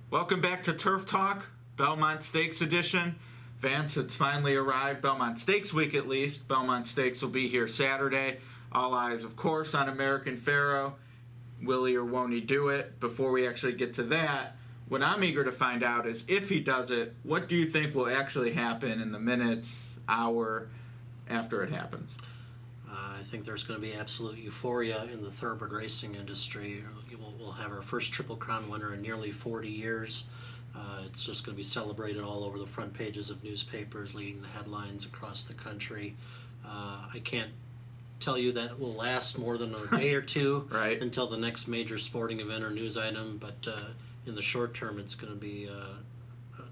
Welcome back to Turf Talk, Belmont Stakes edition. Vance, it's finally arrived. Belmont Stakes week at least. Belmont Stakes will be here Saturday. All eyes, of course, on American Pharoah. Will he or won't he do it? Before we actually get to that, what I'm eager to find out is if he does it, what do you think will actually happen in the minutes, hour after it happens? I think there's going to be absolute euphoria in the thoroughbred racing industry. We'll have our first Triple Crown winner in nearly 40 years. It's just going to be celebrated all over the front pages of newspapers, leading the headlines across the country. I can't tell you that will last more than a day or two Right. until the next major sporting event or news item, but in the short term it's going to be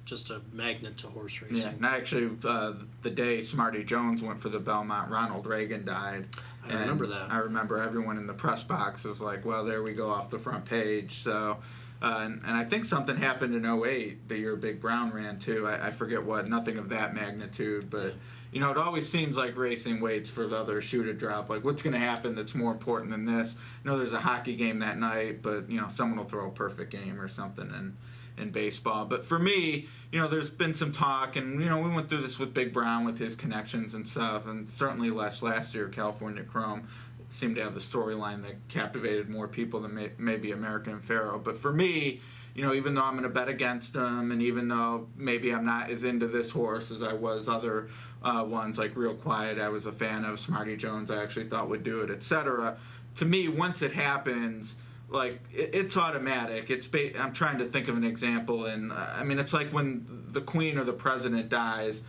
just a magnet to horse racing. Yeah, and actually, the day Smarty Jones went for the Belmont, Ronald Reagan died. I remember that. I remember everyone in the press box was like, well, there we go off the front page. So, and I think something happened in '08, the year Big Brown ran too. I forget what, nothing of that magnitude. But, you know, it always seems like racing waits for the other shoe to drop. Like, what's going to happen that's more important than this? You know, there's a hockey game that night, but, you know, someone will throw a perfect game or something. In baseball. But for me, you know, there's been some talk, and, you know, we went through this with Big Brown with his connections and stuff, and certainly last year, California Chrome seemed to have the storyline that captivated more people than maybe American Pharoah. But for me, you know, even though I'm going to bet against him, and even though maybe I'm not as into this horse as I was other ones, like Real Quiet, I was a fan of. Smarty Jones, I actually thought would do it, etc. To me, once it happens, like, it's automatic. I'm trying to think of an example, and I mean, it's like when the Queen or the President dies,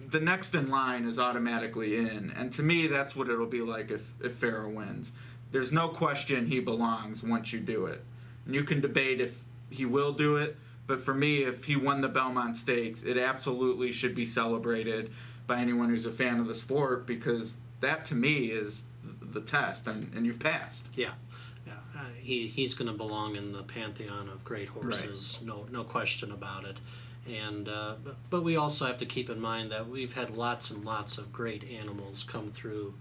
the next in line is automatically in. And to me, that's what it'll be like if Pharoah wins. There's no question he belongs once you do it. And you can debate if he will do it, but for me, if he won the Belmont Stakes, it absolutely should be celebrated by anyone who's a fan of the sport, because that, to me, is the test, and you've passed. Yeah. He's going to belong in the pantheon of great horses, right. No question about it. And but we also have to keep in mind that we've had lots and lots of great animals come through,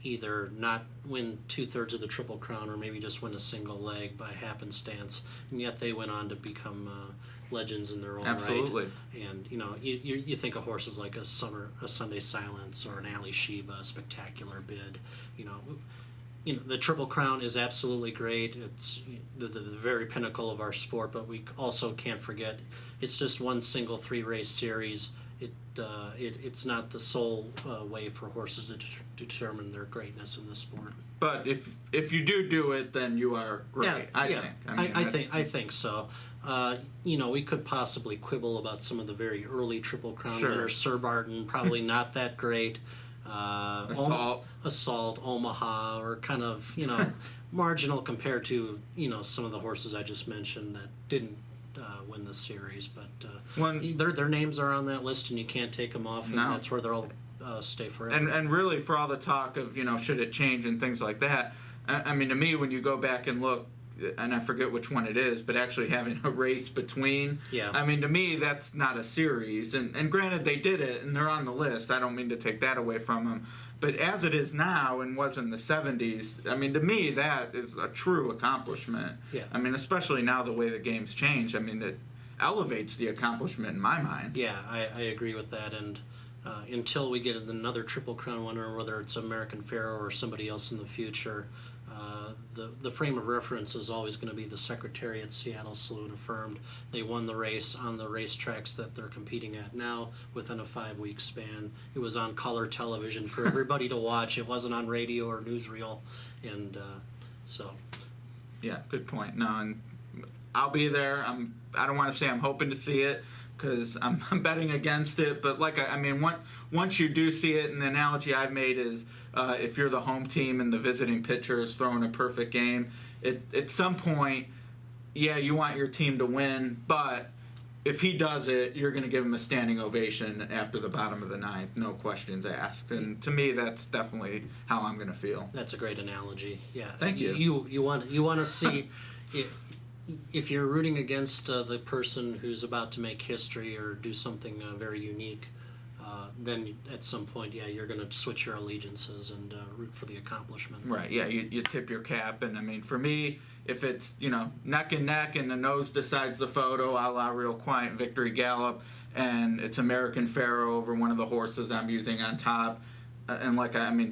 either not win 2/3 of the Triple Crown or maybe just win a single leg by happenstance, and yet they went on to become legends in their own Absolutely. right. And you know, you think of horses like a Sunday Silence or an Ali Sheba, a Spectacular Bid, you know, the Triple Crown is absolutely great. It's the very pinnacle of our sport, but we also can't forget it's just one single 3-race series. It's not the sole way for horses to determine their greatness in the sport. But if you do it, then you are great. I think so. You know, we could possibly quibble about some of the very early Triple Crown winners. Sir Barton, probably not that great. Assault, Omaha, or kind of, you know, marginal compared to, you know, some of the horses I just mentioned that didn't win the series. But their names are on that list, and you can't take them off, and that's where they'll stay forever. And really, for all the talk of, you know, should it change and things like that, I mean, to me, when you go back and look, and I forget which one it is, but actually having a race between, I mean, to me, that's not a series. And granted, they did it, and they're on the list. I don't mean to take that away from them. But as it is now and was in the 70s, I mean, to me, that is a true accomplishment. Yeah. I mean, especially now the way the game's changed. I mean, it elevates the accomplishment in my mind. Yeah, I agree with that. And until we get another Triple Crown winner, whether it's American Pharoah or somebody else in the future, the frame of reference is always going to be the Secretariat Seattle Saloon Affirmed. They won the race on the racetracks that they're competing at now within a 5-week span. It was on color television for everybody to watch. It wasn't on radio or newsreel, and so. Yeah, good point. No, and I'll be there. I don't want to say I'm hoping to see it, because I'm betting against it. But I mean, once you do see it, and the analogy I've made is if you're the home team and the visiting pitcher is throwing a perfect game, at some point, yeah, you want your team to win, but if he does it, you're going to give him a standing ovation after the bottom of the ninth, no questions asked. And to me, that's definitely how I'm going to feel. That's a great analogy. Yeah. Thank you. You want to see if you're rooting against the person who's about to make history or do something very unique, then at some point, yeah, you're going to switch your allegiances and root for the accomplishment. Right, yeah, you tip your cap, and I mean, for me, if it's, neck and neck and the nose decides the photo, a la Real Quiet Victory Gallop, and it's American Pharoah over one of the horses I'm using on top, and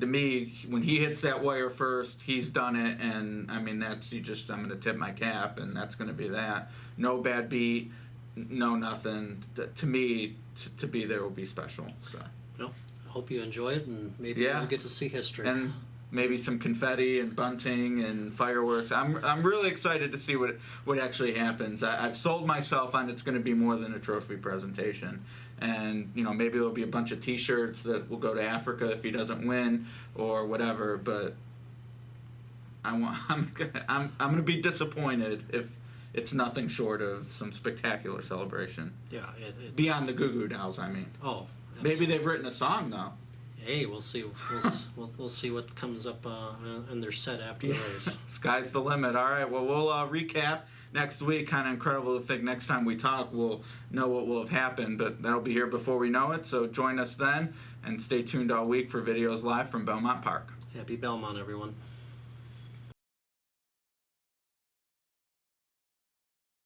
to me, when he hits that wire first, he's done it, and I mean, I'm going to tip my cap, and that's going to be that. No bad beat, no nothing. To me, to be there will be special, so. Well, I hope you enjoy it, and maybe Yeah. we'll get to see history. And maybe some confetti and bunting and fireworks. I'm really excited to see what actually happens. I've sold myself on it's going to be more than a trophy presentation, and maybe there'll be a bunch of T-shirts that will go to Africa if he doesn't win or whatever. But I'm going to be disappointed if it's nothing short of some spectacular celebration. Yeah, it's, Beyond the Goo Goo Dolls, I mean. Oh, Maybe they've written a song though. Hey, we'll see. We'll see what comes up in their set after the race. Sky's the limit. All right. Well, we'll recap next week. Kind of incredible to think next time we talk, we'll know what will have happened, but that'll be here before we know it. So join us then, and stay tuned all week for videos live from Belmont Park. Happy Belmont, everyone.